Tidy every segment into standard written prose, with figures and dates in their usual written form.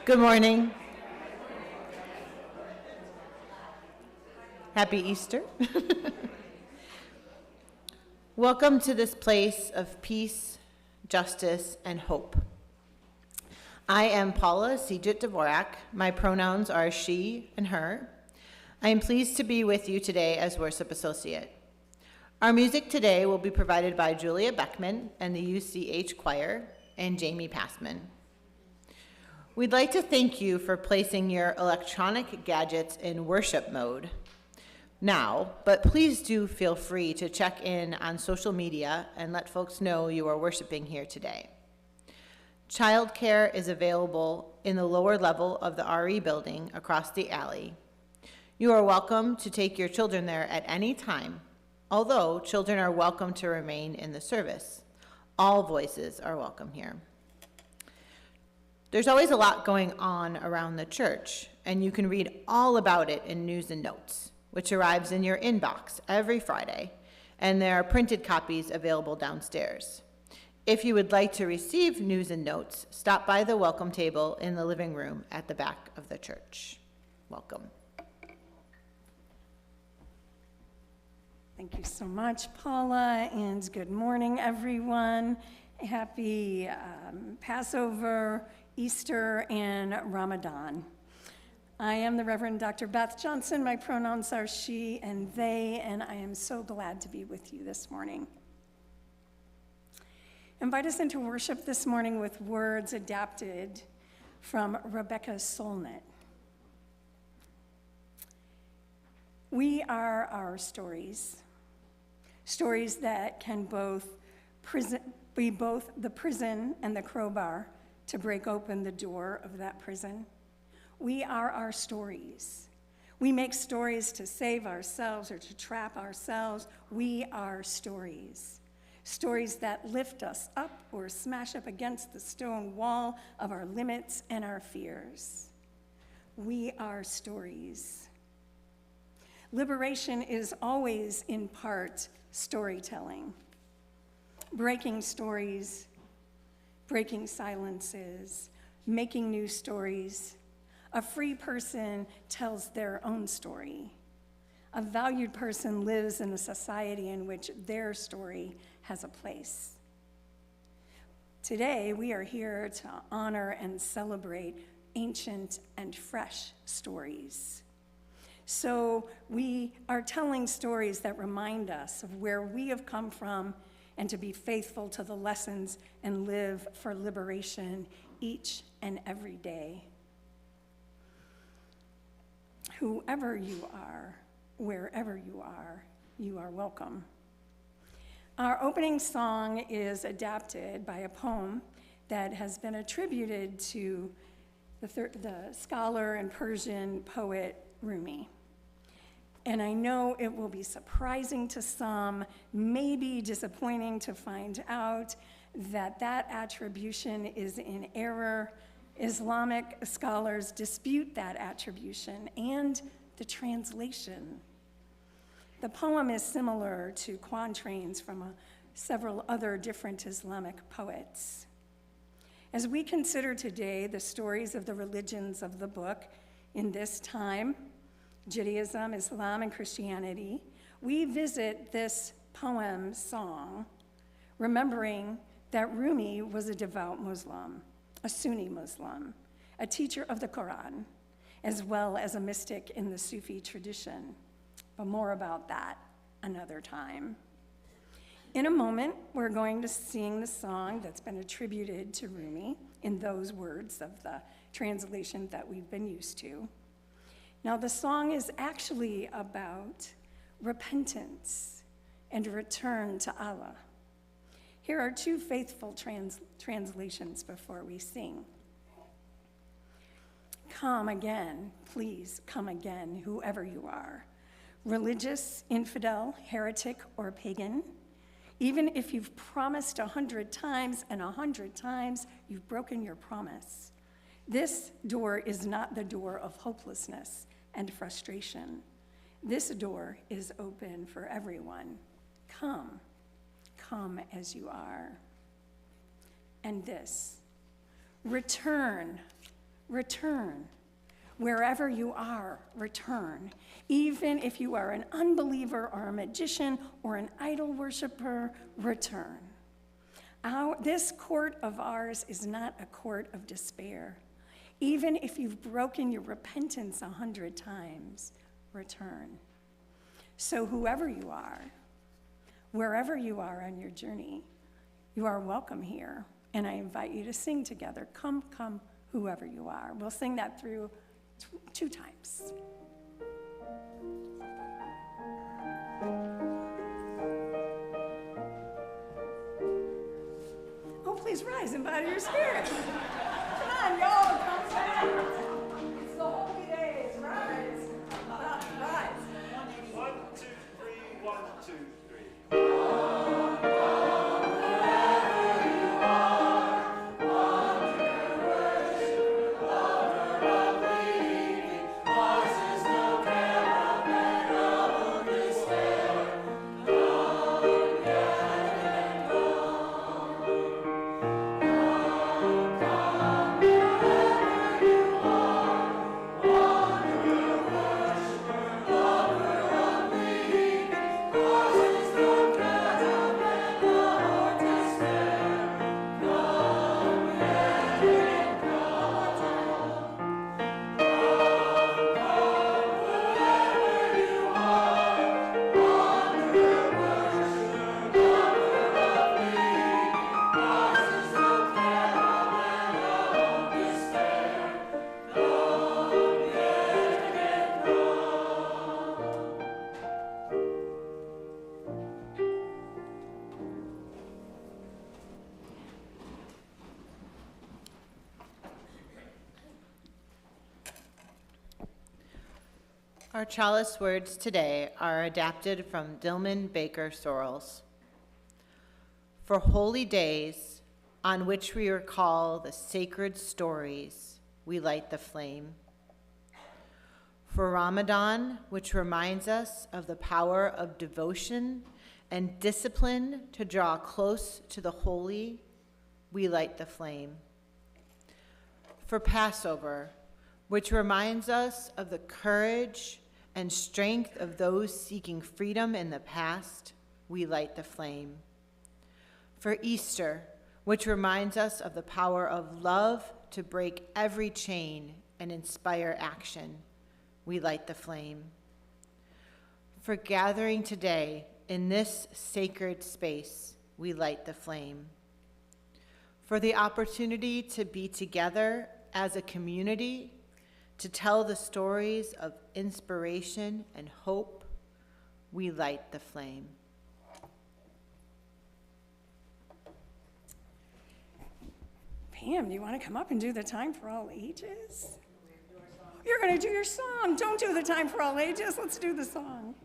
Good morning. Happy Easter. Welcome to this place of peace, justice, and hope. I am Paula Sijit Dvorak. My pronouns are she and her. I am pleased to be with you today as worship associate. Our music today will be provided by Julia Beckman and the UCH Choir and Jamie Passman. We'd like to thank you for placing your electronic gadgets in worship mode now, but please do feel free to check in on social media and let folks know you are worshiping here today. Childcare is available in the lower level of the RE building across the alley. You are welcome to take your children there at any time, although children are welcome to remain in the service. All voices are welcome here. There's always a lot going on around the church, and you can read all about it in News and Notes, which arrives in your inbox every Friday, and there are printed copies available downstairs. If you would like to receive News and Notes, stop by the welcome table in the living room at the back of the church. Welcome. Thank you so much, Paula, and good morning, everyone. Happy Passover, Easter, and Ramadan. I am the Reverend Dr. Beth Johnson. My pronouns are she and they, and I am so glad to be with you this morning. Invite us into worship this morning with words adapted from Rebecca Solnit. We are our stories. Stories that can be both the prison and the crowbar to break open the door of that prison. We are our stories. We make stories to save ourselves or to trap ourselves. We are stories. Stories that lift us up or smash up against the stone wall of our limits and our fears. We are stories. Liberation is always in part storytelling. Breaking stories, breaking silences, making new stories. A free person tells their own story. A valued person lives in a society in which their story has a place. Today, we are here to honor and celebrate ancient and fresh stories. So we are telling stories that remind us of where we have come from and to be faithful to the lessons and live for liberation each and every day. Whoever you are, wherever you are welcome. Our opening song is adapted by a poem that has been attributed to the scholar and Persian poet Rumi. And I know it will be surprising to some, maybe disappointing to find out that that attribution is in error. Islamic scholars dispute that attribution and the translation. The poem is similar to quatrains from several other different Islamic poets. As we consider today the stories of the religions of the book in this time, Judaism, Islam, and Christianity, we visit this poem song, remembering that Rumi was a devout Muslim, a Sunni Muslim, a teacher of the Quran, as well as a mystic in the Sufi tradition. But more about that another time. In a moment, we're going to sing the song that's been attributed to Rumi in those words of the translation that we've been used to. Now, the song is actually about repentance and return to Allah. Here are two faithful translations before we sing. Come again, please come again, whoever you are. Religious, infidel, heretic, or pagan. Even if you've promised 100 times and 100 times, you've broken your promise. This door is not the door of hopelessness and frustration. This door is open for everyone. Come as you are. And this, return return. Wherever you are, return. Even if you are an unbeliever or a magician or an idol worshiper, return. This court of ours is not a court of despair. Even if you've broken your repentance 100 times, return. So whoever you are, wherever you are on your journey, you are welcome here. And I invite you to sing together, Come, Come, Whoever You Are. We'll sing that through 2 times. Oh, please rise and bow to your spirit. Come on, y'all, come back. It's the holy days. Rise. Rise. 1, 2, 3, 1, 2, 3. Our chalice words today are adapted from Dillman Baker Sorrells. For holy days on which we recall the sacred stories, we light the flame. For Ramadan, which reminds us of the power of devotion and discipline to draw close to the holy, we light the flame. For Passover, which reminds us of the courage and strength of those seeking freedom in the past, we light the flame. For Easter, which reminds us of the power of love to break every chain and inspire action, we light the flame. For gathering today in this sacred space, we light the flame. For the opportunity to be together as a community, to tell the stories of inspiration and hope, we light the flame. Pam, do you want to come up and do the Time for All Ages? You're going to do your song. Don't do the Time for All Ages. Let's do the song.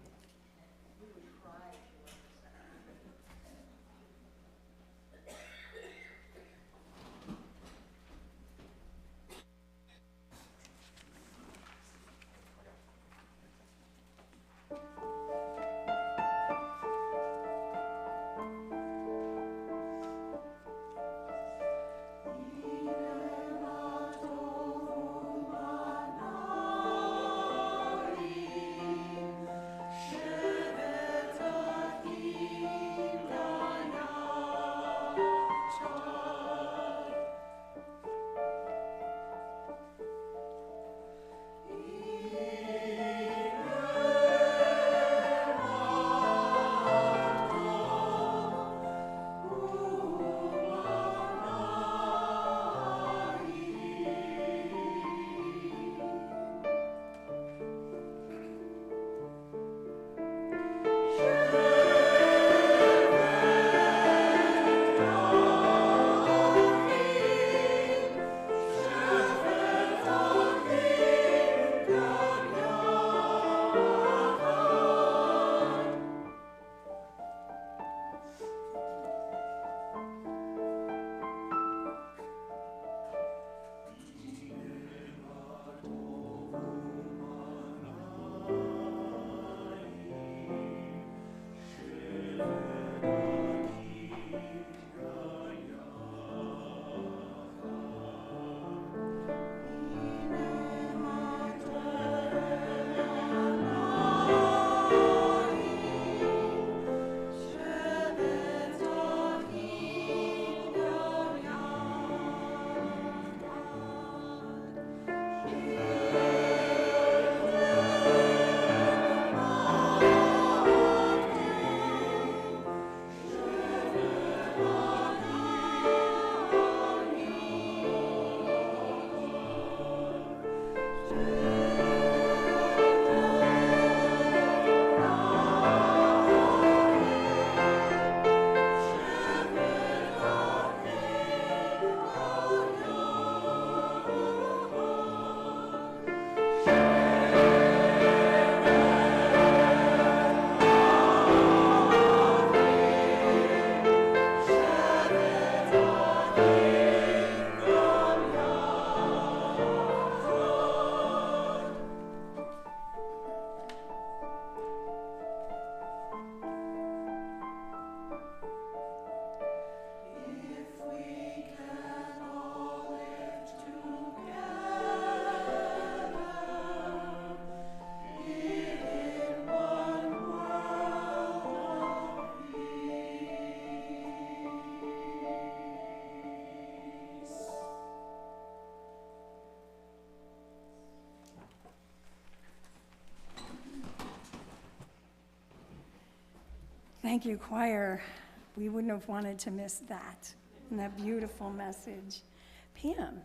Thank you, choir. We wouldn't have wanted to miss that and that beautiful message. Pam.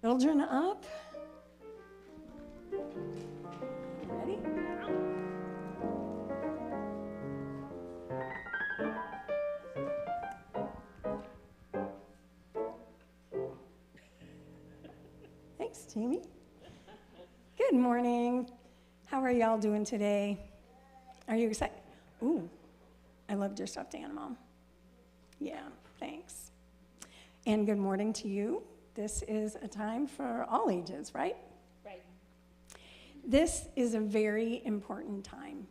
Children up. Ready? Thanks, Jamie. Good morning. How are y'all doing today? Are you excited? Ooh, I loved your stuffed animal. Yeah, thanks. And good morning to you. This is a time for all ages, right? Right. This is a very important time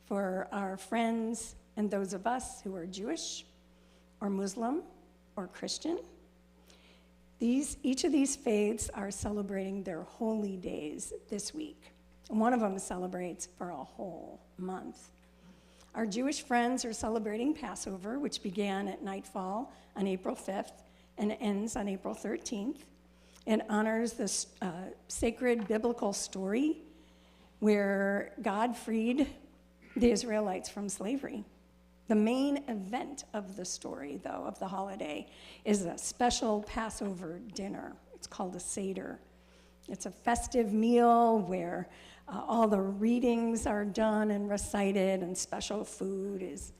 for our friends and those of us who are Jewish or Muslim or Christian. Each of these faiths are celebrating their holy days this week. And one of them celebrates for a whole month. Our Jewish friends are celebrating Passover, which began at nightfall on April 5th and ends on April 13th. It honors the sacred biblical story where God freed the Israelites from slavery. The main event of the story, though, of the holiday, is a special Passover dinner. It's called a Seder. It's a festive meal where all the readings are done and recited, and special food is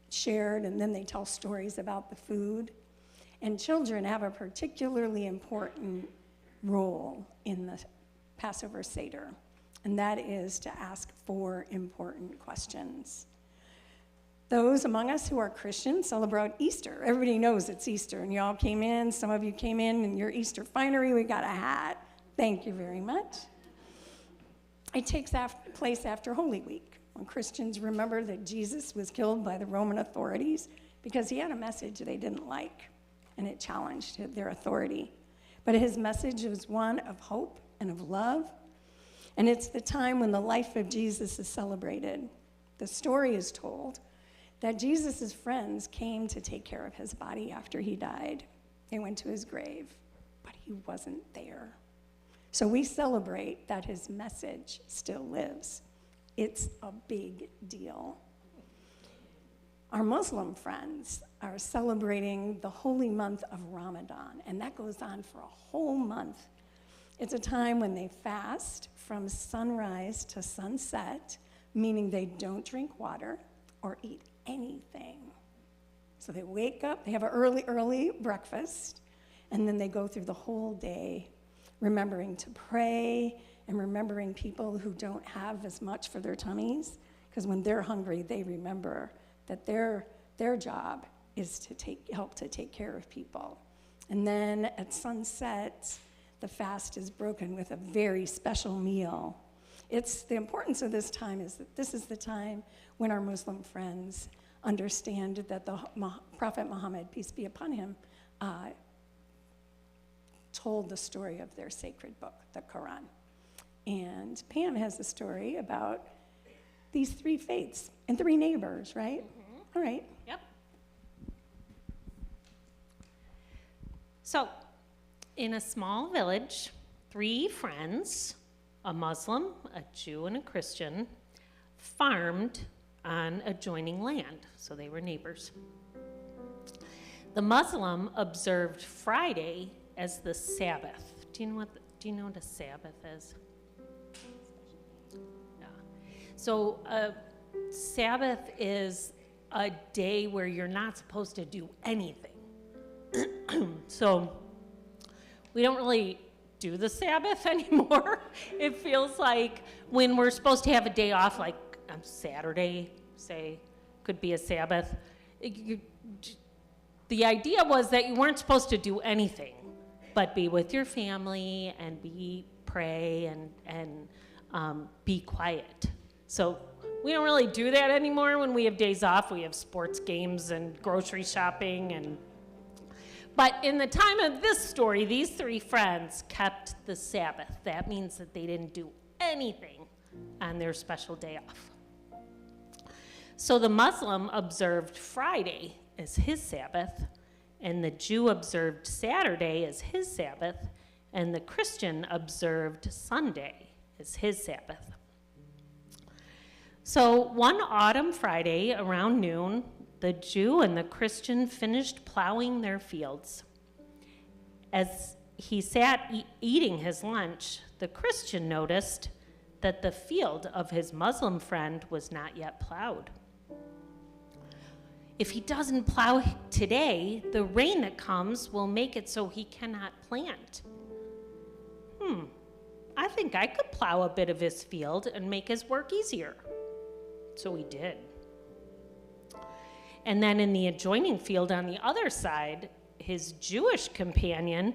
shared, and then they tell stories about the food. And children have a particularly important role in the Passover Seder, and that is to ask 4 important questions. Those among us who are Christians celebrate Easter. Everybody knows it's Easter, and y'all came in. Some of you came in your Easter finery. We got a hat. Thank you very much. It takes place after Holy Week, when Christians remember that Jesus was killed by the Roman authorities because he had a message they didn't like, and it challenged their authority. But his message was one of hope and of love, and it's the time when the life of Jesus is celebrated. The story is told that Jesus' friends came to take care of his body after he died. They went to his grave, but he wasn't there. So we celebrate that his message still lives. It's a big deal. Our Muslim friends are celebrating the holy month of Ramadan, and that goes on for a whole month. It's a time when they fast from sunrise to sunset, meaning they don't drink water or eat anything. So they wake up, they have an early breakfast, and then they go through the whole day remembering to pray and remembering people who don't have as much for their tummies, because when they're hungry, they remember that their job is to help to take care of people. And then at sunset, the fast is broken with a very special meal. The importance of this time is that this is the time when our Muslim friends understand that the Prophet Muhammad, peace be upon him, told the story of their sacred book, the Quran. And Pam has a story about these 3 faiths and 3 neighbors, right? Mm-hmm. All right. Yep. So, in a small village, 3 friends, a Muslim, a Jew, and a Christian, farmed on adjoining land, so they were neighbors. The Muslim observed Friday as the Sabbath. Do you know what a Sabbath is? Yeah. So Sabbath is a day where you're not supposed to do anything. So we don't really do the Sabbath anymore. It feels like when we're supposed to have a day off, like on Saturday, say, could be a Sabbath. The idea was that you weren't supposed to do anything but be with your family and pray and be quiet. So we don't really do that anymore when we have days off. We have sports games and grocery shopping. But in the time of this story, these 3 friends kept the Sabbath. That means that they didn't do anything on their special day off. So the Muslim observed Friday as his Sabbath, and the Jew observed Saturday as his Sabbath, and the Christian observed Sunday as his Sabbath. So one autumn Friday around noon, the Jew and the Christian finished plowing their fields. As he sat eating his lunch, the Christian noticed that the field of his Muslim friend was not yet plowed. If he doesn't plow today, the rain that comes will make it so he cannot plant. I think I could plow a bit of his field and make his work easier. So he did. And then in the adjoining field on the other side, his Jewish companion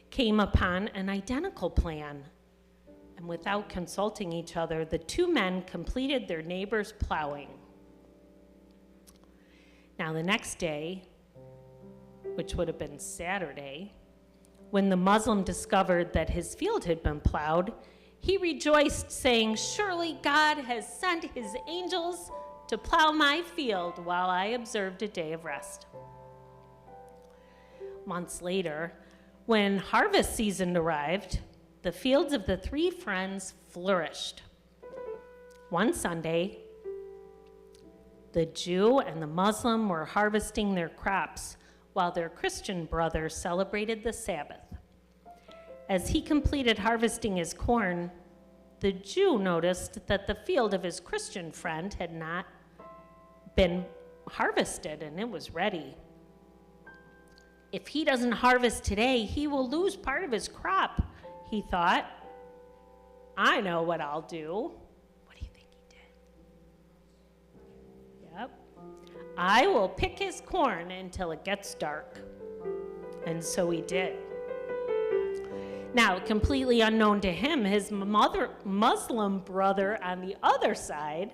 came upon an identical plan. And without consulting each other, the two men completed their neighbor's plowing. Now the next day, which would have been Saturday, when the Muslim discovered that his field had been plowed, he rejoiced, saying, "Surely God has sent his angels to plow my field while I observed a day of rest." Months later, when harvest season arrived, the fields of the three friends flourished. One Sunday, the Jew and the Muslim were harvesting their crops while their Christian brother celebrated the Sabbath. As he completed harvesting his corn, the Jew noticed that the field of his Christian friend had not been harvested and it was ready. If he doesn't harvest today, he will lose part of his crop, he thought. I know what I'll do. What do you think he did? Yep. I will pick his corn until it gets dark. And so he did. Now, completely unknown to him, his Muslim brother on the other side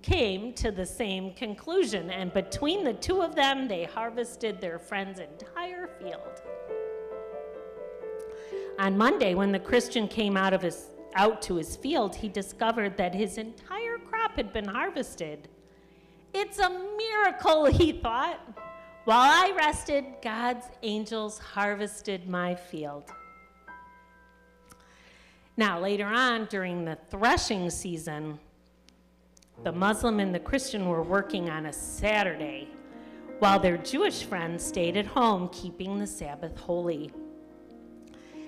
came to the same conclusion, and between the two of them, they harvested their friend's entire field. On Monday, when the Christian came out to his field, he discovered that his entire crop had been harvested. It's a miracle, he thought. While I rested, God's angels harvested my field. Now, later on, during the threshing season, the Muslim and the Christian were working on a Saturday, while their Jewish friend stayed at home, keeping the Sabbath holy.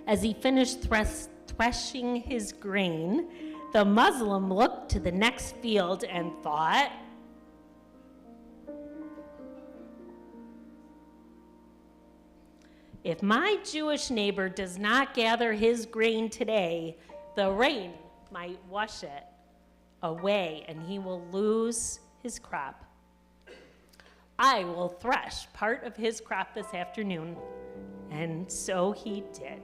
As he finished threshing his grain, the Muslim looked to the next field and thought, if my Jewish neighbor does not gather his grain today, the rain might wash it away and he will lose his crop. I will thresh part of his crop this afternoon. And so he did.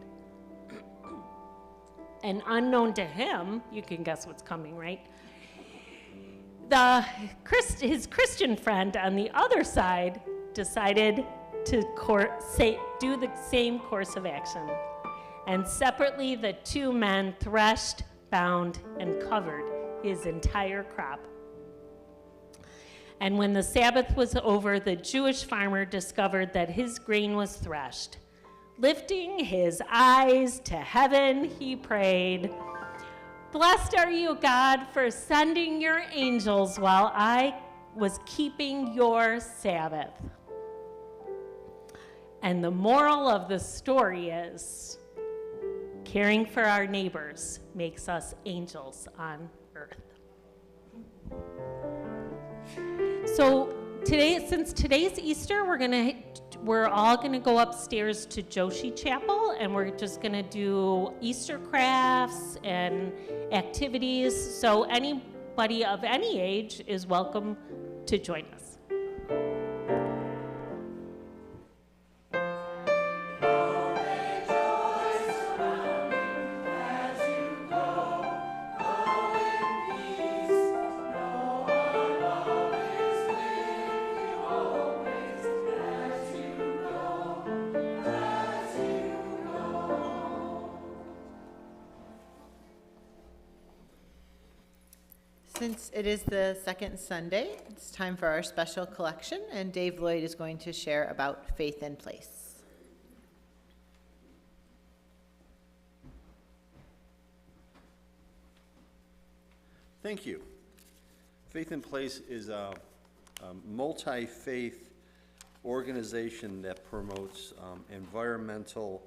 And unknown to him, you can guess what's coming, right? His Christian friend on the other side decided to do the same course of action. And separately, the two men threshed, bound, and covered his entire crop. And when the Sabbath was over, the Jewish farmer discovered that his grain was threshed. Lifting his eyes to heaven, he prayed, "Blessed are you, God, for sending your angels while I was keeping your Sabbath." And the moral of the story is, caring for our neighbors makes us angels on earth. So today, since today's Easter, we're all gonna go upstairs to Joshi Chapel, and we're just gonna do Easter crafts and activities. So anybody of any age is welcome to join us. Since it is the second Sunday, it's time for our special collection, and Dave Lloyd is going to share about Faith in Place. Thank you. Faith in Place is a multi-faith organization that promotes environmental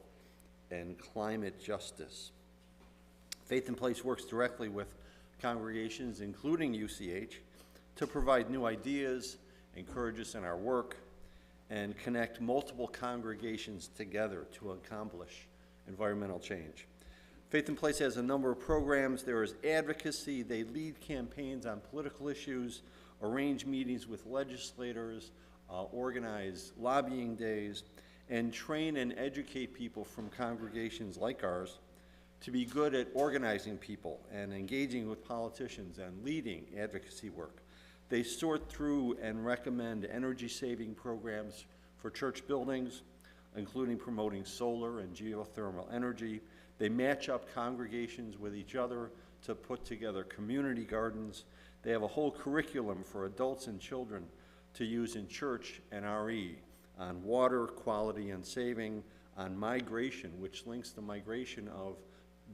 and climate justice. Faith in Place works directly with congregations, including UCH, to provide new ideas, encourage us in our work, and connect multiple congregations together to accomplish environmental change. Faith in Place has a number of programs. There is advocacy. They lead campaigns on political issues, arrange meetings with legislators, organize lobbying days, and train and educate people from congregations like ours to be good at organizing people and engaging with politicians and leading advocacy work. They sort through and recommend energy-saving programs for church buildings, including promoting solar and geothermal energy. They match up congregations with each other to put together community gardens. They have a whole curriculum for adults and children to use in church and RE on water quality and saving, on migration, which links the migration of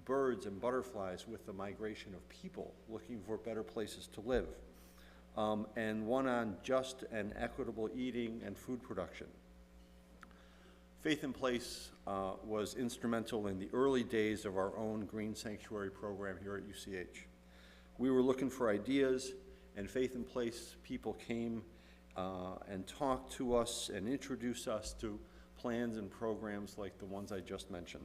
birds and butterflies with the migration of people looking for better places to live, and one on just and equitable eating and food production. Faith in Place was instrumental in the early days of our own Green Sanctuary program here at UCH. We were looking for ideas, and Faith in Place people came and talked to us and introduced us to plans and programs like the ones I just mentioned.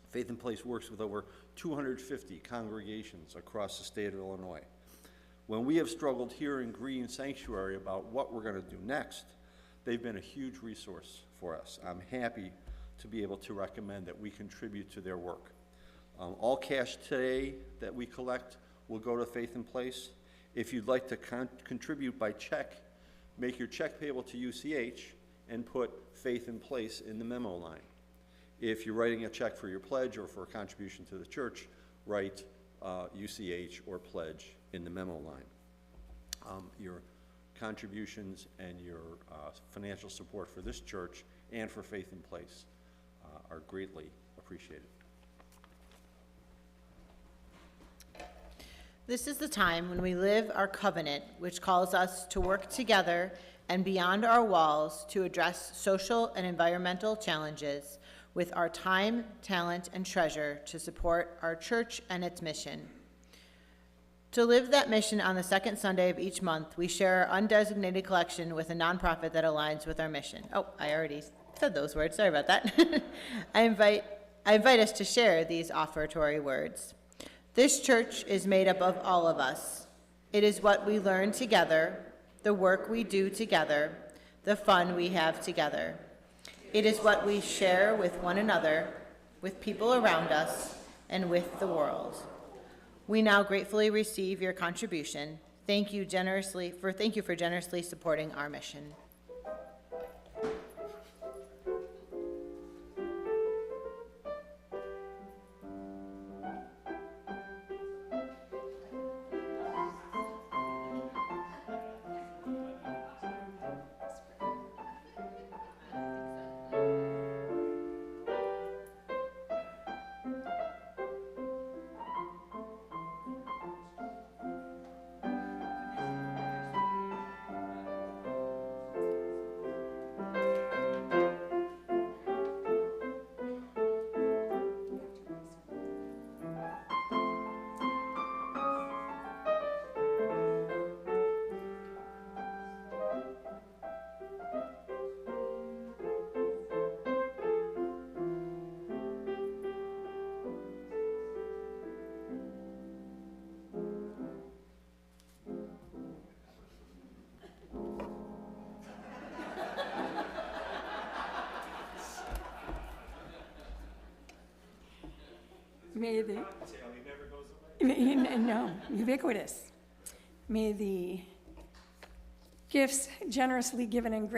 Faith in Place works with over 250 congregations across the state of Illinois. When we have struggled here in Green Sanctuary about what we're going to do next, they've been a huge resource for us. I'm happy to be able to recommend that we contribute to their work. All cash today that we collect will go to Faith in Place. If you'd like to contribute by check, make your check payable to UCH and put Faith in Place in the memo line. If you're writing a check for your pledge or for a contribution to the church, write UCH or pledge in the memo line. Your contributions and your financial support for this church and for Faith in Place are greatly appreciated. This is the time when we live our covenant, which calls us to work together and beyond our walls to address social and environmental challenges with our time, talent, and treasure to support our church and its mission. To live that mission on the second Sunday of each month, we share our undesignated collection with a nonprofit that aligns with our mission. Oh, I already said those words, sorry about that. I invite us to share these offertory words. This church is made up of all of us. It is what we learn together, the work we do together, the fun we have together. It is what we share with one another, with people around us, and with the world. We now gratefully receive your contribution. Thank you for generously supporting our mission. May the, no, ubiquitous. May the gifts generously given and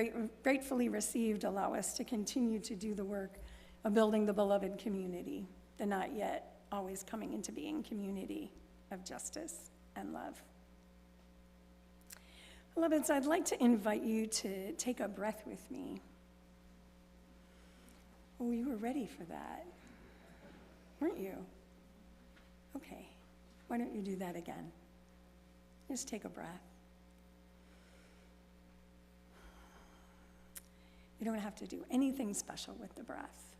gratefully received allow us to continue to do the work of building the beloved community, the not yet always coming into being community of justice and love. Beloveds, I'd like to invite you to take a breath with me. Oh, you were ready for that, weren't you? Okay, why don't you do that again? Just take a breath. You don't have to do anything special with the breath.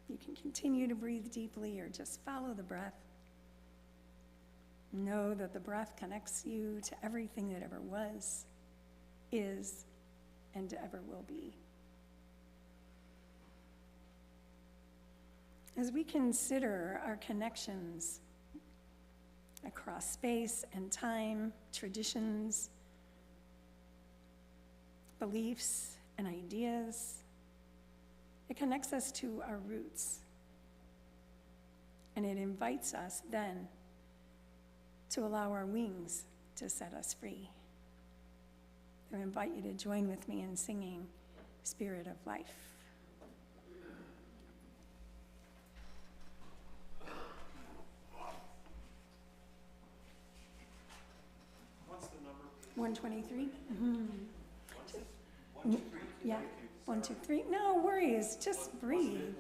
You can continue to breathe deeply or just follow the breath. Know that the breath connects you to everything that ever was, is, and ever will be. As we consider our connections across space and time, traditions, beliefs, and ideas, it connects us to our roots. And it invites us then to allow our wings to set us free. I invite you to join with me in singing Spirit of Life. What's the number? 123? Yeah, 1, 2, 3. No worries, just breathe.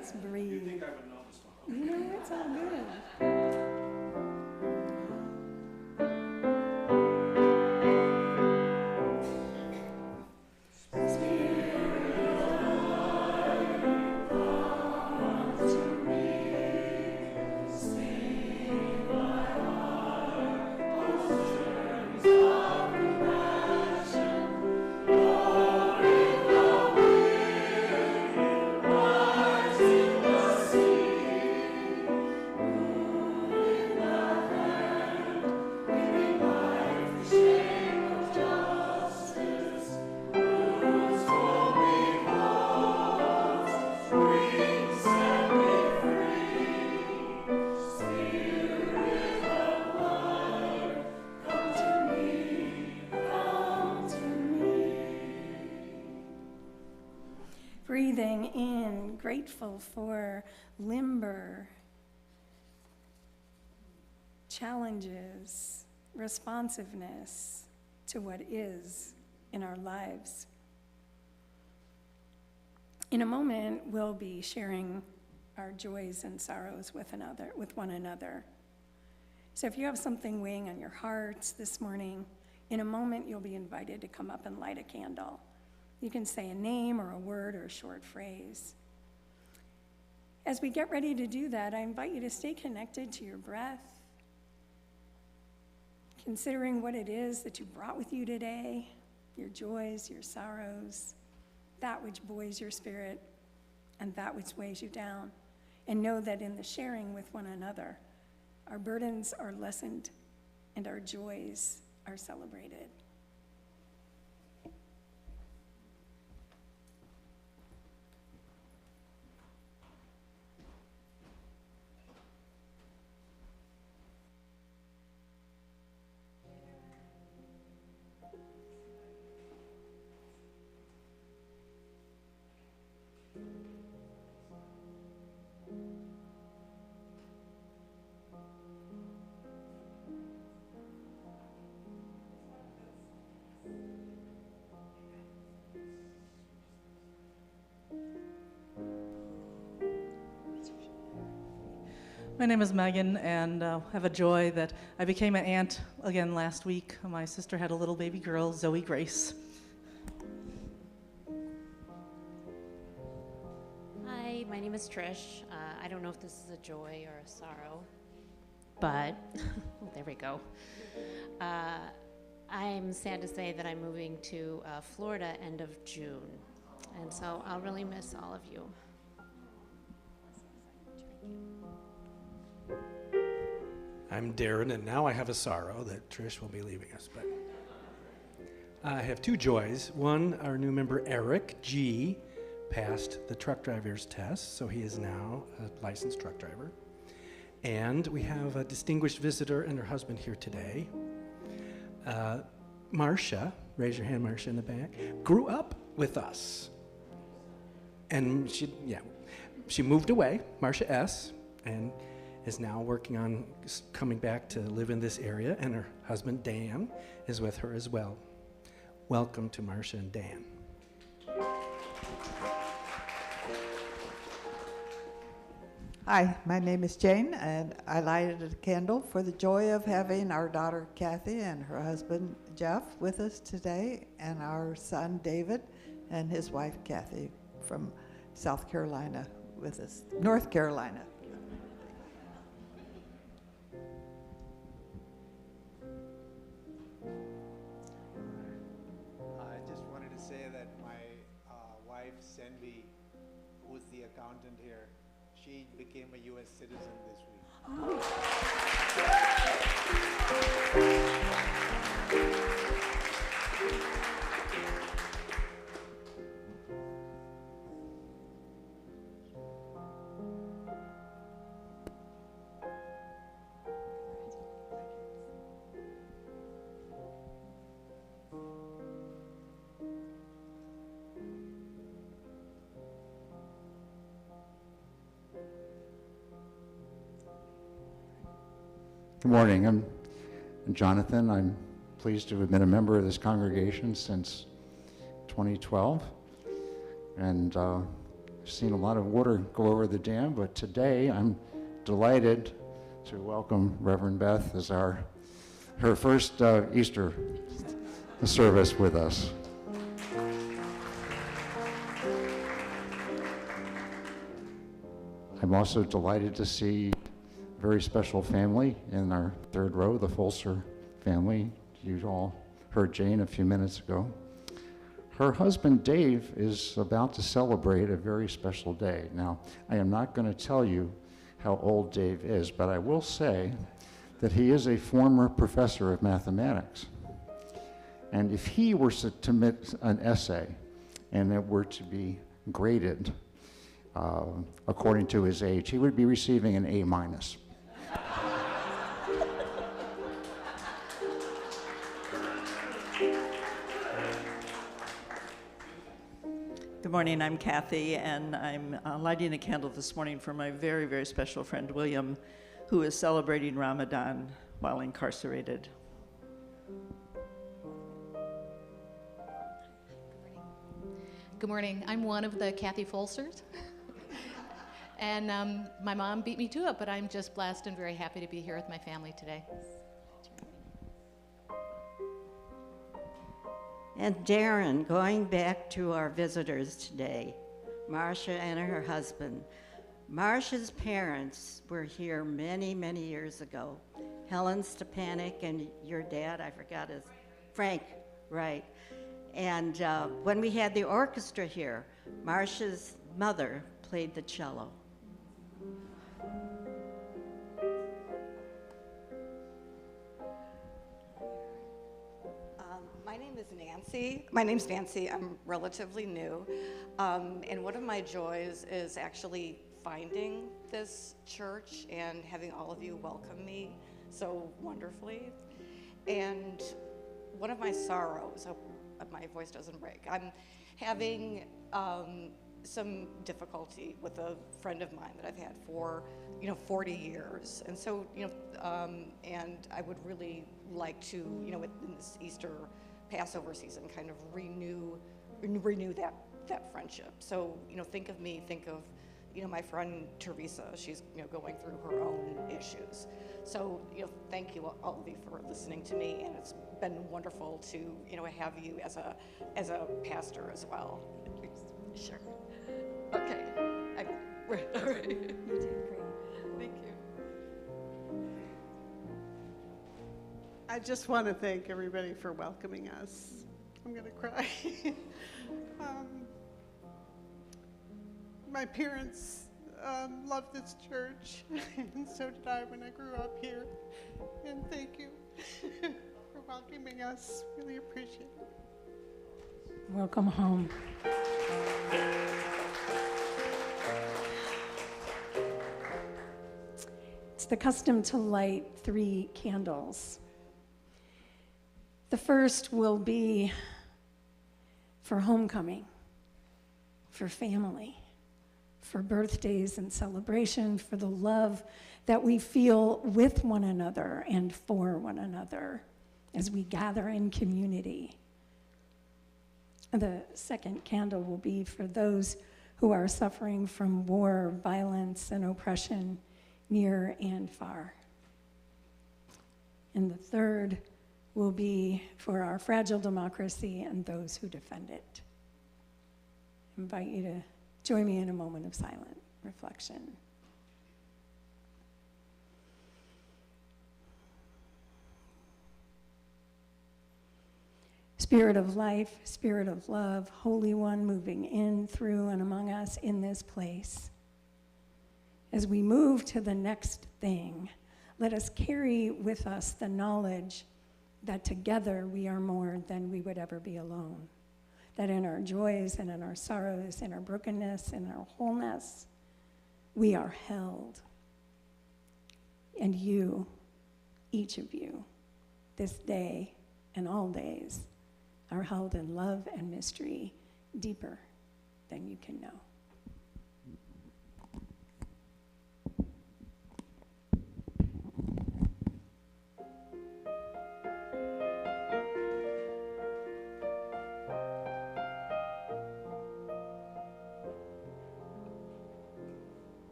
Just breathe. You think I would know this one? You know, it's all good. Breathing in, grateful for limber challenges, responsiveness to what is in our lives. In a moment, we'll be sharing our joys and sorrows with one another. So if you have something weighing on your hearts this morning, in a moment you'll be invited to come up and light a candle. You can say a name or a word or a short phrase. As we get ready to do that, I invite you to stay connected to your breath, considering what it is that you brought with you today, your joys, your sorrows, that which buoys your spirit, and that which weighs you down. And know that in the sharing with one another, our burdens are lessened and our joys are celebrated. My name is Megan, and I have a joy that I became an aunt again last week. My sister had a little baby girl, Zoe Grace. Hi, my name is Trish. I don't know if this is a joy or a sorrow, but there we go. I'm sad to say that I'm moving to Florida end of June, and so I'll really miss all of you. I'm Darren, and now I have a sorrow that Trish will be leaving us. But I have two joys. One, our new member Eric G passed the truck driver's test, so he is now a licensed truck driver. And we have a distinguished visitor and her husband here today. Marcia, raise your hand, Marcia, in the back, grew up with us. And she moved away, Marcia S., and is now working on coming back to live in this area, and her husband, Dan, is with her as well. Welcome to Marcia and Dan. Hi, my name is Jane, and I lighted a candle for the joy of having our daughter Kathy and her husband Jeff with us today, and our son David and his wife Kathy from South Carolina with us, North Carolina. I just wanted to say that my wife, Senvi, who's the accountant here, she became a U.S. citizen this week. Good morning. I'm Jonathan. I'm pleased to have been a member of this congregation since 2012. And I've seen a lot of water go over the dam, but today I'm delighted to welcome Reverend Beth as her first Easter service with us. I'm also delighted to see very special family in our third row, the Folser family. You all heard Jane a few minutes ago. Her husband, Dave, is about to celebrate a very special day. Now, I am not going to tell you how old Dave is, but I will say that he is a former professor of mathematics. And if he were to submit an essay and it were to be graded according to his age, he would be receiving an A-. Good morning, I'm Kathy, and I'm lighting a candle this morning for my very, very special friend, William, who is celebrating Ramadan while incarcerated. Good morning. I'm one of the Kathy Folsers. And my mom beat me to it, but I'm just blessed and very happy to be here with my family today. And Darren, going back to our visitors today, Marcia and her husband. Marcia's parents were here many, many years ago. Helen Stepanek and your dad, I forgot his, Frank, right. And when we had the orchestra here, Marcia's mother played the cello. My name's Nancy. I'm relatively new. And one of my joys is actually finding this church and having all of you welcome me so wonderfully. And one of my sorrows, I hope my voice doesn't break, I'm having some difficulty with a friend of mine that I've had for 40 years. And so, and I would really like to, in this Easter Passover season, kind of renew that friendship. So, think of me, think of, my friend Teresa. She's, going through her own issues. So, thank you all of you for listening to me, and it's been wonderful to, have you as a pastor as well. Sure. Okay. All right. You did great. Thank you. I just want to thank everybody for welcoming us. I'm going to cry. My parents loved this church, and so did I when I grew up here. And thank you for welcoming us. Really appreciate it. Welcome home. It's the custom to light 3 candles. The first will be for homecoming, for family, for birthdays and celebration, for the love that we feel with one another and for one another as we gather in community. The second candle will be for those who are suffering from war, violence, and oppression near and far. And the third will be for our fragile democracy and those who defend it. I invite you to join me in a moment of silent reflection. Spirit of life, Spirit of love, Holy One moving in, through, and among us in this place. As we move to the next thing, let us carry with us the knowledge that together we are more than we would ever be alone. That in our joys and in our sorrows, in our brokenness and our wholeness, we are held. And you, each of you, this day and all days, are held in love and mystery deeper than you can know.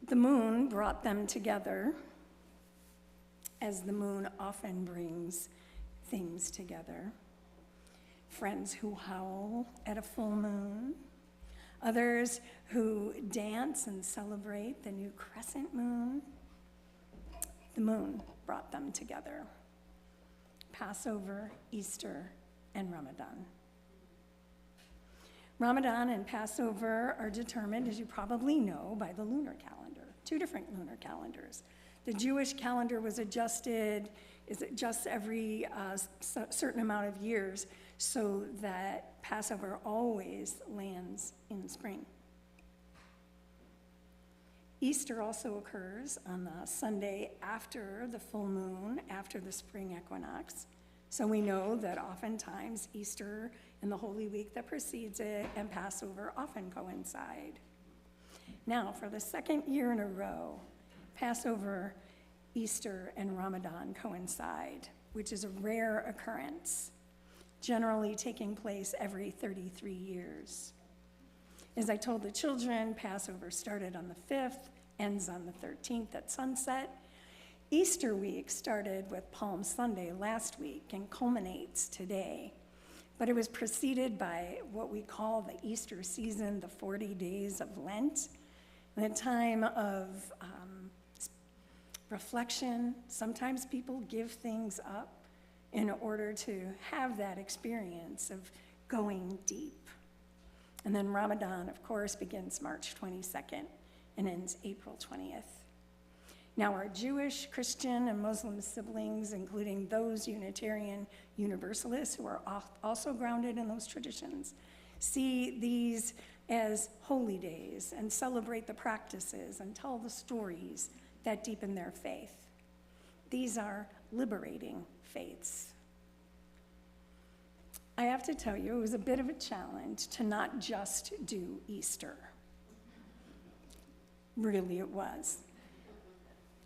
The moon brought them together, as the moon often brings things together. Friends who howl at a full moon, others who dance and celebrate the new crescent moon. The moon brought them together. Passover, Easter, and Ramadan. Ramadan and Passover are determined, as you probably know, by the lunar calendar, 2 different lunar calendars. The Jewish calendar was adjusted just every certain amount of years so that Passover always lands in spring. Easter also occurs on the Sunday after the full moon, after the spring equinox. So we know that oftentimes Easter and the Holy Week that precedes it and Passover often coincide. Now, for the second year in a row, Passover, Easter, and Ramadan coincide, which is a rare occurrence, generally taking place every 33 years. As I told the children, Passover started on the 5th, ends on the 13th at sunset. Easter week started with Palm Sunday last week and culminates today. But it was preceded by what we call the Easter season, the 40 days of Lent, and a time of reflection. Sometimes people give things up in order to have that experience of going deep. And then Ramadan, of course, begins March 22nd and ends April 20th. Now, our Jewish, Christian, and Muslim siblings, including those Unitarian Universalists who are also grounded in those traditions, see these as holy days and celebrate the practices and tell the stories that deepen their faith. These are liberating faiths. I have to tell you, it was a bit of a challenge to not just do Easter. Really, it was.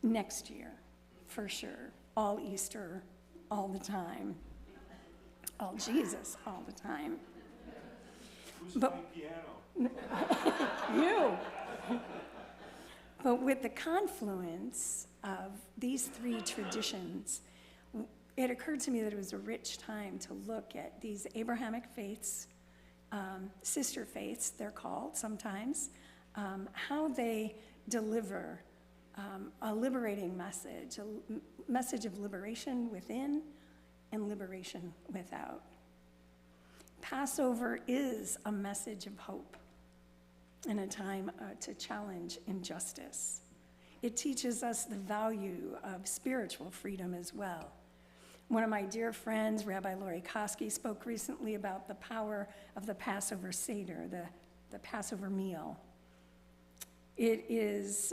Next year, for sure, all Easter, all the time. All Jesus, all the time. Who's playing piano? You. But with the confluence of these 3 traditions, it occurred to me that it was a rich time to look at these Abrahamic faiths, sister faiths, they're called sometimes, how they deliver a liberating message, a message of liberation within and liberation without. Passover is a message of hope in a time to challenge injustice. It teaches us the value of spiritual freedom as well. One of my dear friends, Rabbi Lori Koski, spoke recently about the power of the Passover Seder, the Passover meal. It is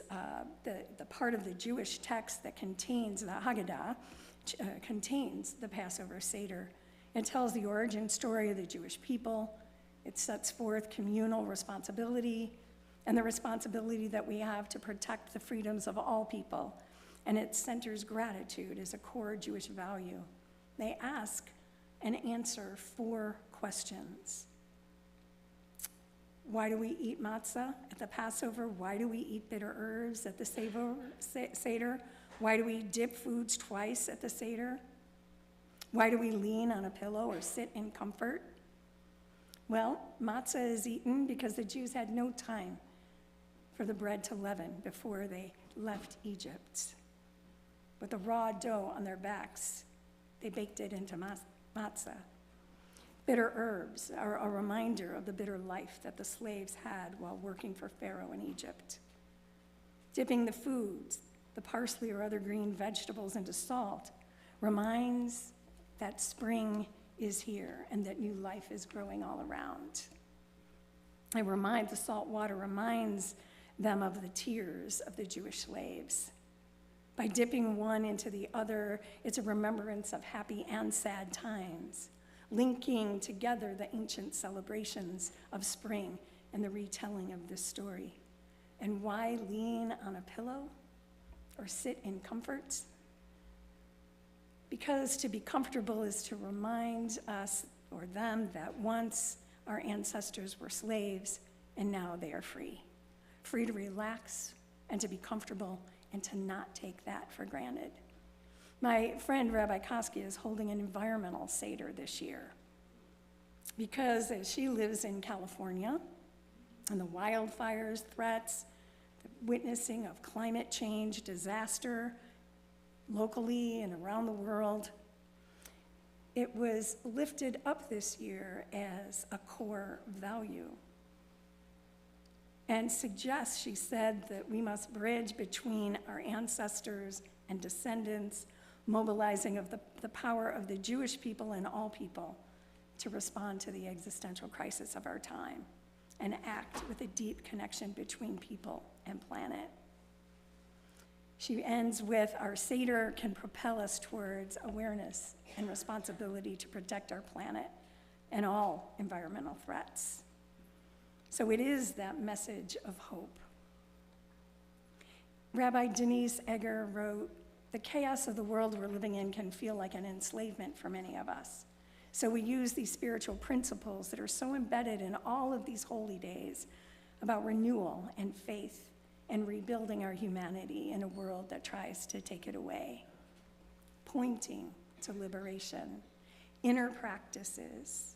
the part of the Jewish text that contains the Haggadah, contains the Passover Seder. It tells the origin story of the Jewish people. It sets forth communal responsibility and the responsibility that we have to protect the freedoms of all people. And it centers gratitude as a core Jewish value. They ask and answer 4 questions. Why do we eat matzah at the Passover? Why do we eat bitter herbs at the Seder? Why do we dip foods twice at the Seder? Why do we lean on a pillow or sit in comfort? Well, matzah is eaten because the Jews had no time for the bread to leaven before they left Egypt. With the raw dough on their backs, they baked it into matzah. Bitter herbs are a reminder of the bitter life that the slaves had while working for Pharaoh in Egypt. Dipping the foods, the parsley or other green vegetables, into salt reminds that spring is here and that new life is growing all around. The salt water reminds them of the tears of the Jewish slaves. By dipping one into the other, it's a remembrance of happy and sad times, linking together the ancient celebrations of spring and the retelling of this story. And why lean on a pillow or sit in comfort? Because to be comfortable is to remind us or them that once our ancestors were slaves and now they are free. Free to relax and to be comfortable and to not take that for granted. My friend Rabbi Koski is holding an environmental Seder this year because as she lives in California and the wildfires, threats, the witnessing of climate change, disaster, locally and around the world, it was lifted up this year as a core value. And suggests, she said, that we must bridge between our ancestors and descendants, mobilizing of the power of the Jewish people and all people to respond to the existential crisis of our time and act with a deep connection between people and planet. She ends with, our Seder can propel us towards awareness and responsibility to protect our planet and all environmental threats. So it is that message of hope. Rabbi Denise Egger wrote, the chaos of the world we're living in can feel like an enslavement for many of us. So we use these spiritual principles that are so embedded in all of these holy days about renewal and faith and rebuilding our humanity in a world that tries to take it away, pointing to liberation, inner practices,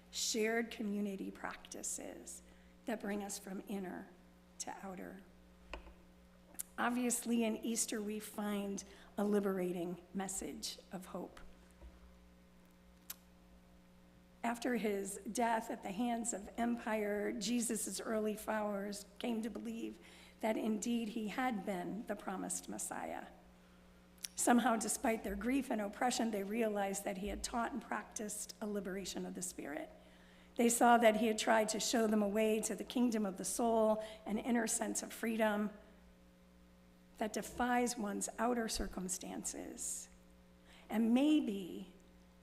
shared community practices that bring us from inner to outer. Obviously, in Easter, we find a liberating message of hope. After his death at the hands of empire, Jesus' early followers came to believe that indeed he had been the promised Messiah. Somehow, despite their grief and oppression, they realized that he had taught and practiced a liberation of the spirit. They saw that he had tried to show them a way to the kingdom of the soul, an inner sense of freedom that defies one's outer circumstances. And maybe,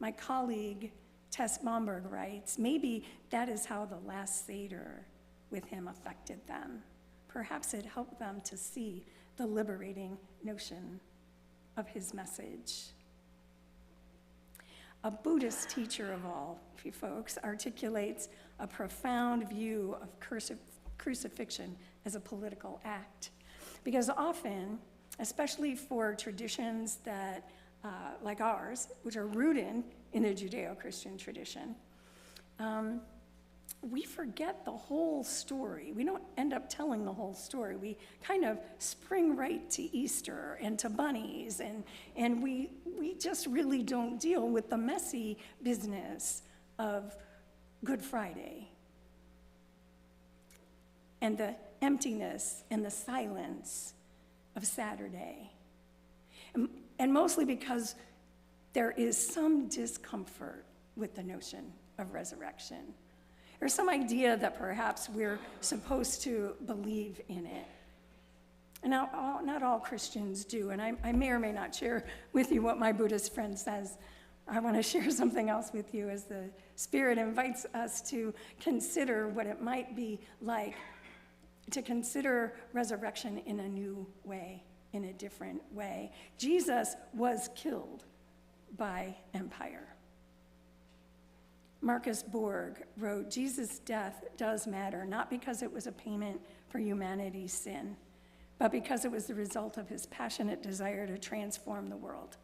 my colleague Tess Momberg writes, maybe that is how the last Seder with him affected them. Perhaps it helped them to see the liberating notion of his message. A Buddhist teacher of all, you folks, articulates a profound view of crucifixion as a political act. Because often, especially for traditions that, like ours, which are rooted in a Judeo-Christian tradition, we forget the whole story. We don't end up telling the whole story. We kind of spring right to Easter and to bunnies, and we just really don't deal with the messy business of Good Friday and the emptiness and the silence of Saturday. And mostly because there is some discomfort with the notion of resurrection. There's some idea that perhaps we're supposed to believe in it. And now, not all Christians do, and I may or may not share with you what my Buddhist friend says, I want to share something else with you as the Spirit invites us to consider what it might be like to consider resurrection in a new way, in a different way. Jesus was killed by empire. Marcus Borg wrote, Jesus' death does matter, not because it was a payment for humanity's sin, but because it was the result of his passionate desire to transform the world.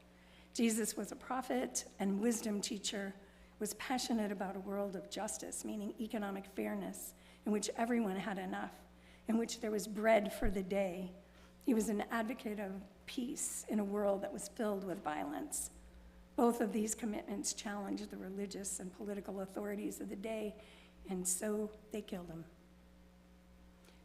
Jesus was a prophet and wisdom teacher, was passionate about a world of justice, meaning economic fairness, in which everyone had enough, in which there was bread for the day. He was an advocate of peace in a world that was filled with violence. Both of these commitments challenged the religious and political authorities of the day, and so they killed him.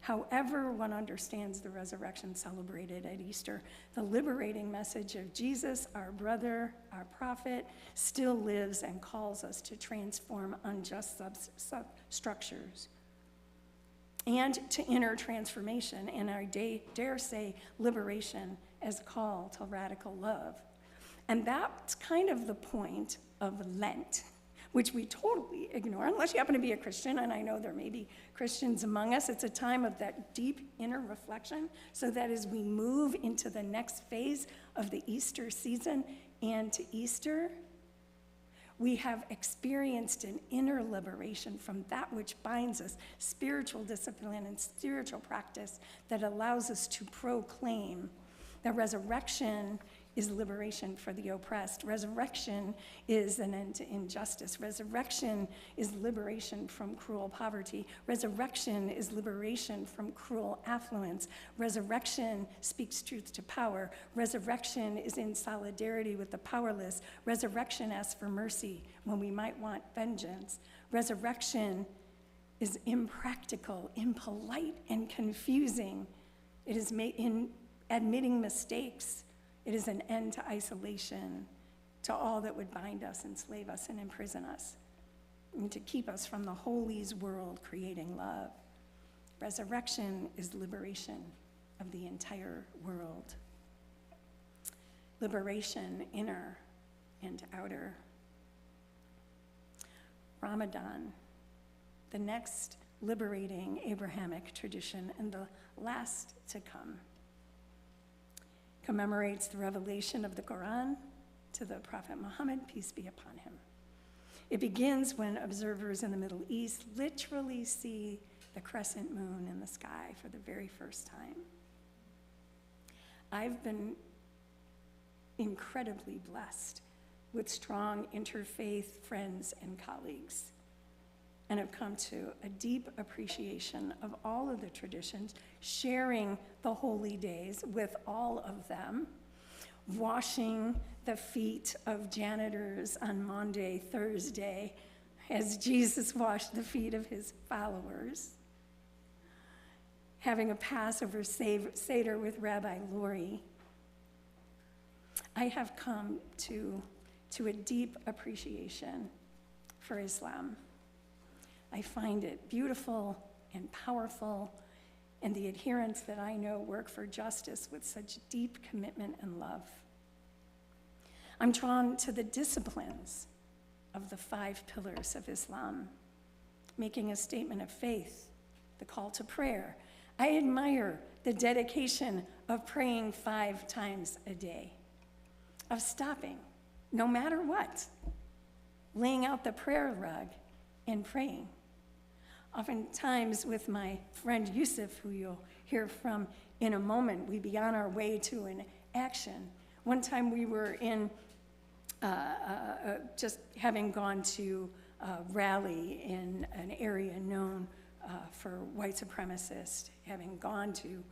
However one understands the resurrection celebrated at Easter, the liberating message of Jesus, our brother, our prophet, still lives and calls us to transform unjust structures and to inner transformation, and I dare say liberation as a call to radical love. And that's kind of the point of Lent, which we totally ignore, unless you happen to be a Christian, and I know there may be Christians among us. It's a time of that deep inner reflection, so that as we move into the next phase of the Easter season and to Easter, we have experienced an inner liberation from that which binds us, spiritual discipline and spiritual practice that allows us to proclaim that resurrection is liberation for the oppressed. Resurrection is an end to injustice. Resurrection is liberation from cruel poverty. Resurrection is liberation from cruel affluence. Resurrection speaks truth to power. Resurrection is in solidarity with the powerless. Resurrection asks for mercy when we might want vengeance. Resurrection is impractical, impolite, and confusing. It is in admitting mistakes. It is an end to isolation, to all that would bind us, enslave us, and imprison us, and to keep us from the holies world creating love. Resurrection is liberation of the entire world. Liberation, inner and outer. Ramadan, the next liberating Abrahamic tradition and the last to come, commemorates the revelation of the Quran to the Prophet Muhammad, peace be upon him. It begins when observers in the Middle East literally see the crescent moon in the sky for the very first time. I've been incredibly blessed with strong interfaith friends and colleagues, and have come to a deep appreciation of all of the traditions, sharing the holy days with all of them, washing the feet of janitors on Maundy, Thursday, as Jesus washed the feet of his followers, having a Passover Seder with Rabbi Lori. I have come to a deep appreciation for Islam. I find it beautiful and powerful, and the adherents that I know work for justice with such deep commitment and love. I'm drawn to the disciplines of the 5 pillars of Islam, making a statement of faith, the call to prayer. I admire the dedication of praying 5 times a day, of stopping, no matter what, laying out the prayer rug and praying. Oftentimes with my friend Yusuf, who you'll hear from in a moment, we'd be on our way to an action. One time we were in, just having gone to a rally in an area known for white supremacists, having gone to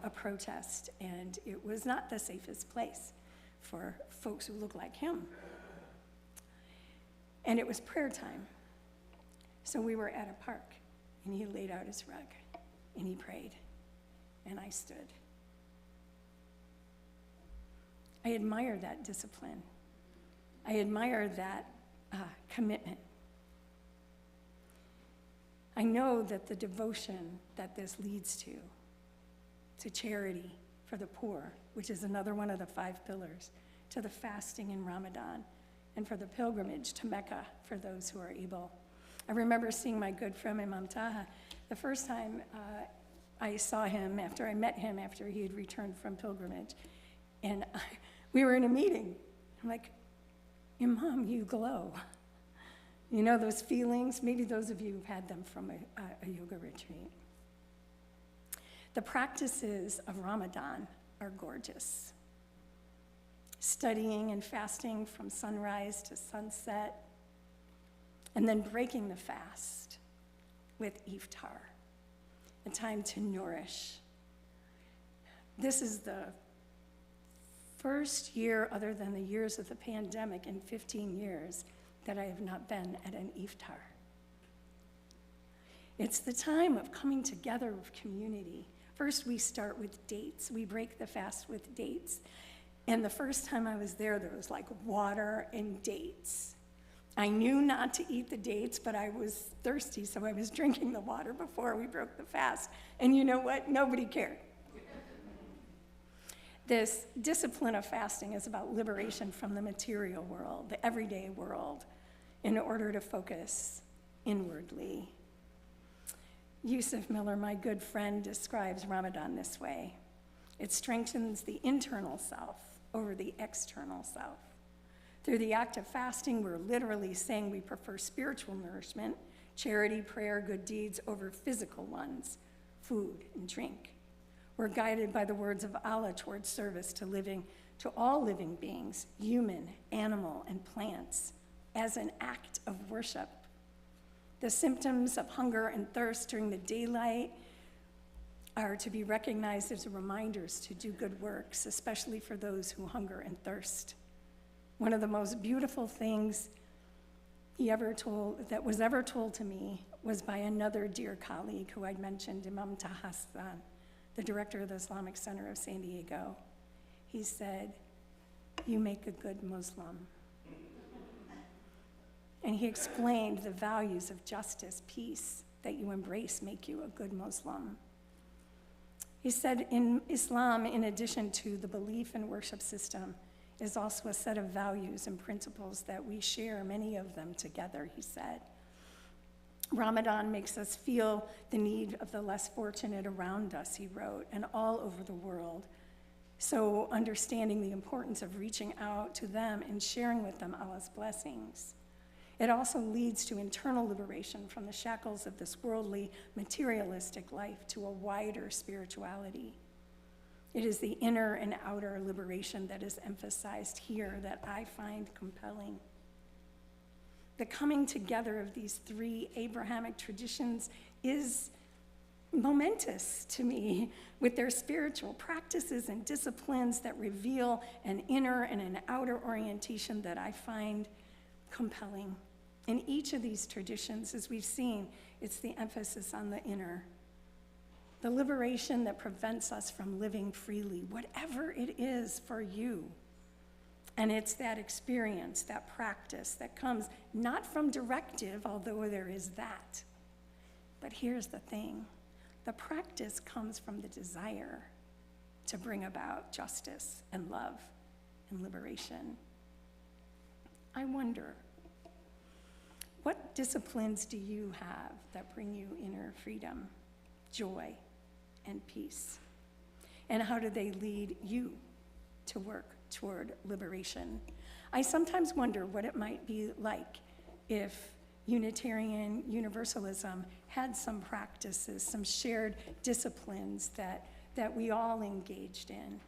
a protest, and it was not the safest place for folks who look like him. And it was prayer time. So we were at a park, and he laid out his rug, and he prayed, and I stood. I admire that discipline. I admire that commitment. I know that the devotion that this leads to charity for the poor, which is another one of the 5 pillars, to the fasting in Ramadan, and for the pilgrimage to Mecca for those who are able. I remember seeing my good friend Imam Taha the first time I saw him, after I met him after he had returned from pilgrimage. And we were in a meeting. I'm like, Imam, you glow. You know those feelings? Maybe those of you who've had them from a yoga retreat. The practices of Ramadan are gorgeous. Studying and fasting from sunrise to sunset, and then breaking the fast with iftar, a time to nourish. This is the first year, other than the years of the pandemic, in 15 years that I have not been at an iftar. It's the time of coming together of community. First, we start with dates. We break the fast with dates. And the first time I was there was like water and dates. I knew not to eat the dates, but I was thirsty, so I was drinking the water before we broke the fast. And you know what? Nobody cared. This discipline of fasting is about liberation from the material world, the everyday world, in order to focus inwardly. Yusuf Miller, my good friend, describes Ramadan this way. It strengthens the internal self over the external self. Through the act of fasting, we're literally saying we prefer spiritual nourishment, charity, prayer, good deeds over physical ones, food and drink. We're guided by the words of Allah towards service to all living beings, human, animal, and plants, as an act of worship. The symptoms of hunger and thirst during the daylight are to be recognized as reminders to do good works, especially for those who hunger and thirst. One of the most beautiful things that was ever told to me was by another dear colleague who I'd mentioned, Imam Tahassan, the director of the Islamic Center of San Diego. He said, "You make a good Muslim." And he explained the values of justice, peace, that you embrace make you a good Muslim. He said in Islam, in addition to the belief and worship system, is also a set of values and principles that we share, many of them together, he said. Ramadan makes us feel the need of the less fortunate around us, he wrote, and all over the world. So understanding the importance of reaching out to them and sharing with them Allah's blessings. It also leads to internal liberation from the shackles of this worldly, materialistic life to a wider spirituality. It is the inner and outer liberation that is emphasized here that I find compelling. The coming together of these three Abrahamic traditions is momentous to me, with their spiritual practices and disciplines that reveal an inner and an outer orientation that I find compelling. In each of these traditions, as we've seen, it's the emphasis on the inner, the liberation that prevents us from living freely, whatever it is for you. And it's that experience, that practice that comes not from directive, although there is that. But here's the thing, the practice comes from the desire to bring about justice and love and liberation. I wonder, what disciplines do you have that bring you inner freedom, joy, and peace? And how do they lead you to work toward liberation? I sometimes wonder what it might be like if Unitarian Universalism had some practices, some shared disciplines that we all engaged in.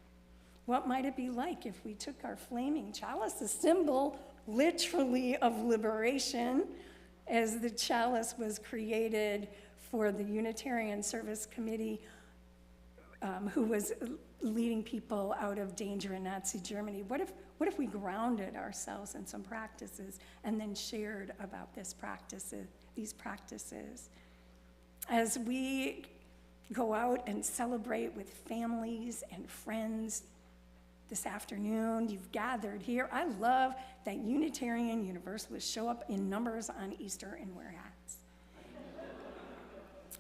What might it be like if we took our flaming chalice, a symbol literally of liberation, as the chalice was created for the Unitarian Service Committee, who was leading people out of danger in Nazi Germany. What if we grounded ourselves in some practices and then shared about these practices? As we go out and celebrate with families and friends this afternoon, you've gathered here. I love that Unitarian Universalists show up in numbers on Easter and wear hats.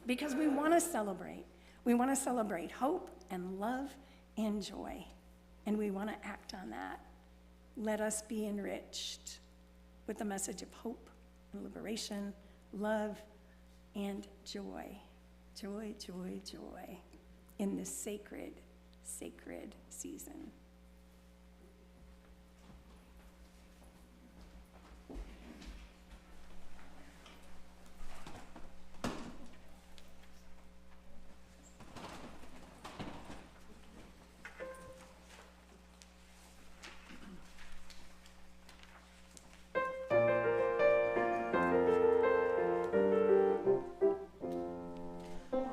Because we want to celebrate. We want to celebrate hope and love and joy. And we want to act on that. Let us be enriched. with a message of hope and liberation, love, and joy. Joy, joy, joy in this sacred, sacred season.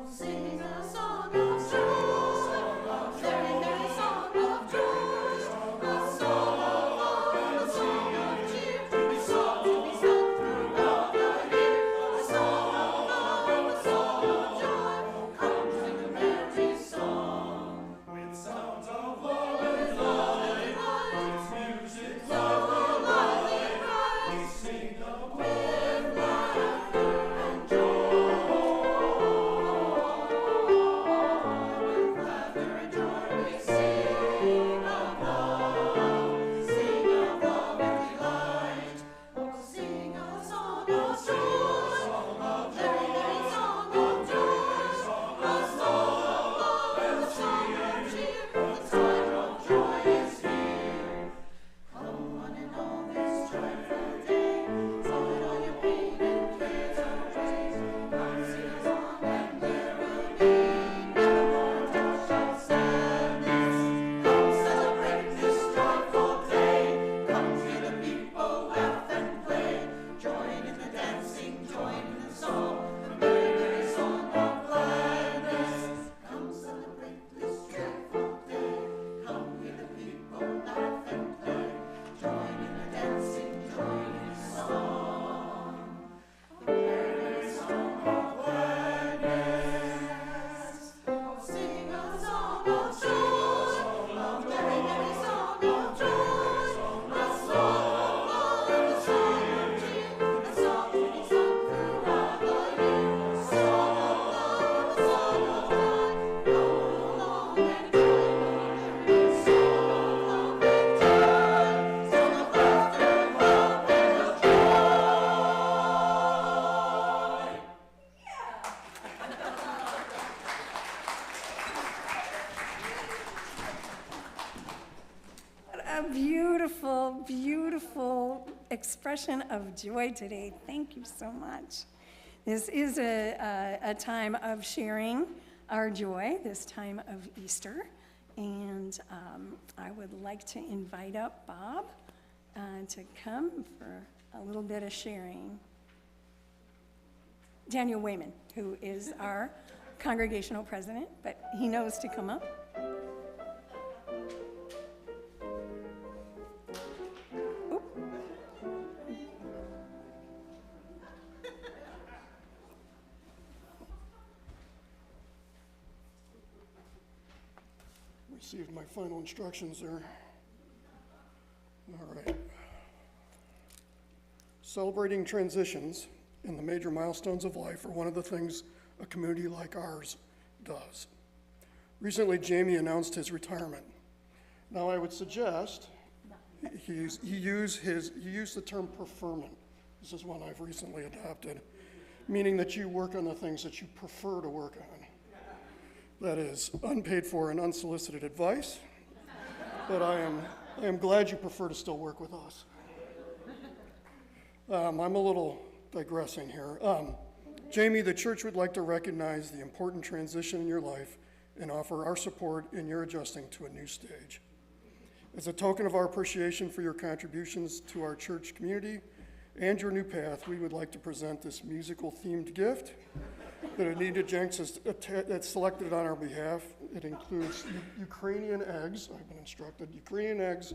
Sing a song of joy, very merry song of joy, a song of love, a song of cheer, a song to be sung throughout the year, a song of love, a song of joy, come sing a merry song. With sounds of love and light, with music of a lively cry, we sing of with laughter and joy. A beautiful, beautiful expression of joy today. Thank you so much. This is a time of sharing our joy, this time of Easter. And I would like to invite up Bob to come for a little bit of sharing. Daniel Wayman, who is our congregational president, but he knows to come up. Received my final instructions there. All right. Celebrating transitions and the major milestones of life are one of the things a community like ours does. Recently, Jamie announced his retirement. Now, I would suggest he used the term preferment. This is one I've recently adopted, meaning that you work on the things that you prefer to work on. That is unpaid for and unsolicited advice, but I am glad you prefer to still work with us. I'm a little digressing here. Jamie, the church would like to recognize the important transition in your life and offer our support in your adjusting to a new stage. As a token of our appreciation for your contributions to our church community and your new path, we would like to present this musical-themed gift that Anita Jenks has selected on our behalf. It includes Ukrainian eggs, I've been instructed, Ukrainian eggs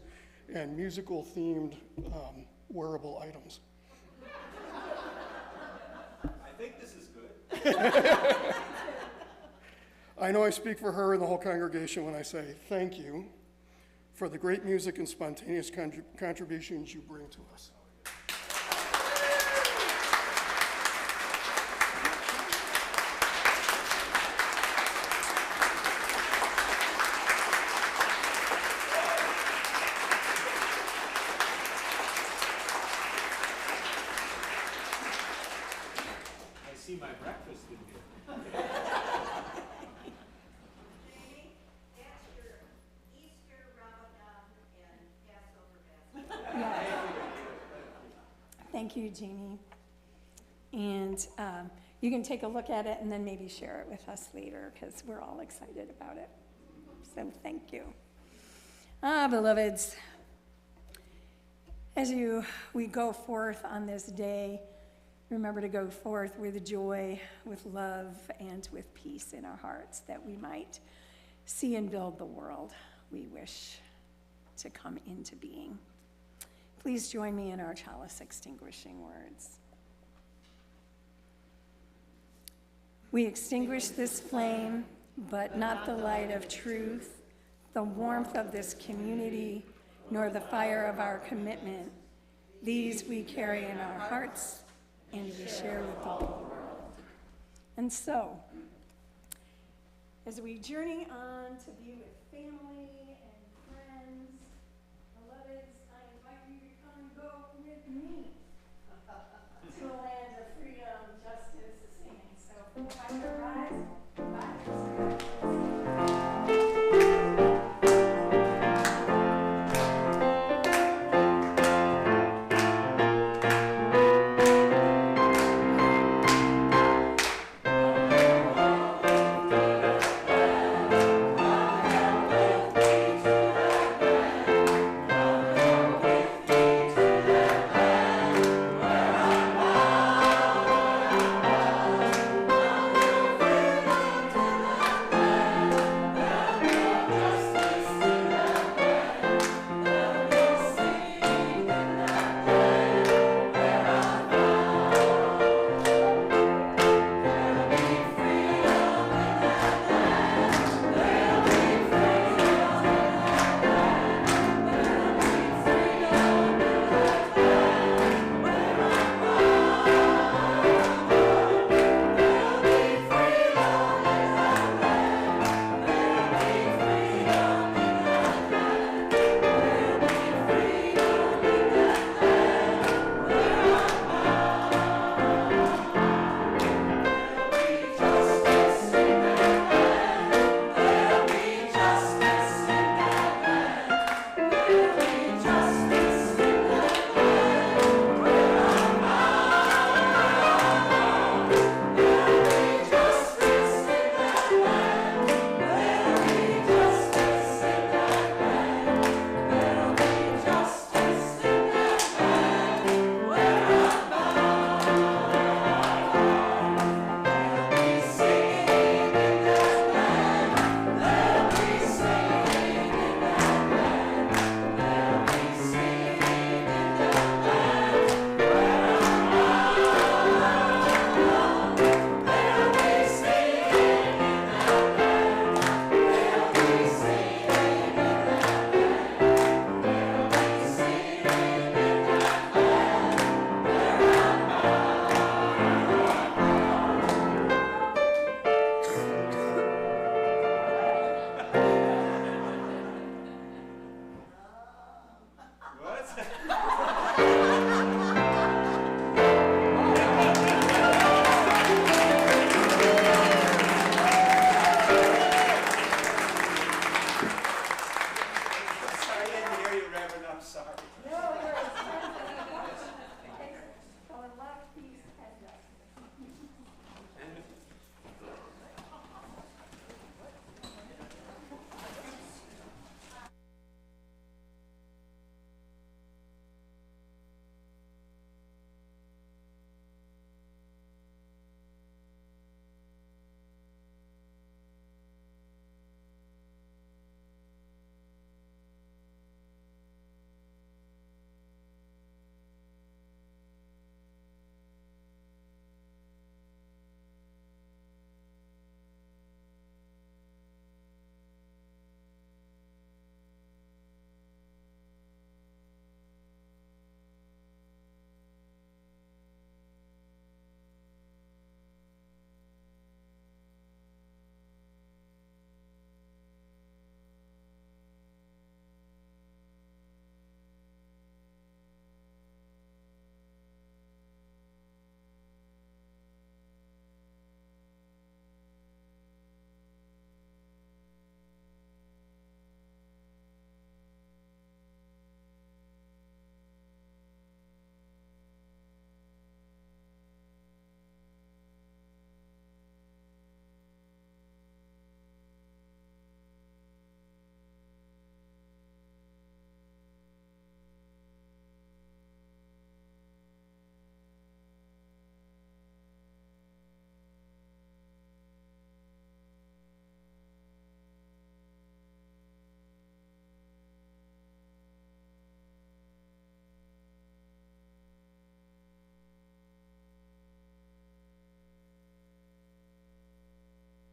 and musical-themed wearable items. I think this is good. I know I speak for her and the whole congregation when I say thank you for the great music and spontaneous contributions you bring to us. Thank you, Jamie. And you can take a look at it and then maybe share it with us later because we're all excited about it. So thank you. Beloveds, as we go forth on this day, remember to go forth with joy, with love, and with peace in our hearts, that we might see and build the world we wish to come into being. Please join me in our chalice extinguishing words. We extinguish this flame, but not the light of truth, the warmth of this community, nor the fire of our commitment. These we carry in our hearts, and we share with the whole world. And so, as we journey on to be with family and friends, beloveds, I invite you to come and go with me to a land of freedom, justice, and singing. So, invite your rise.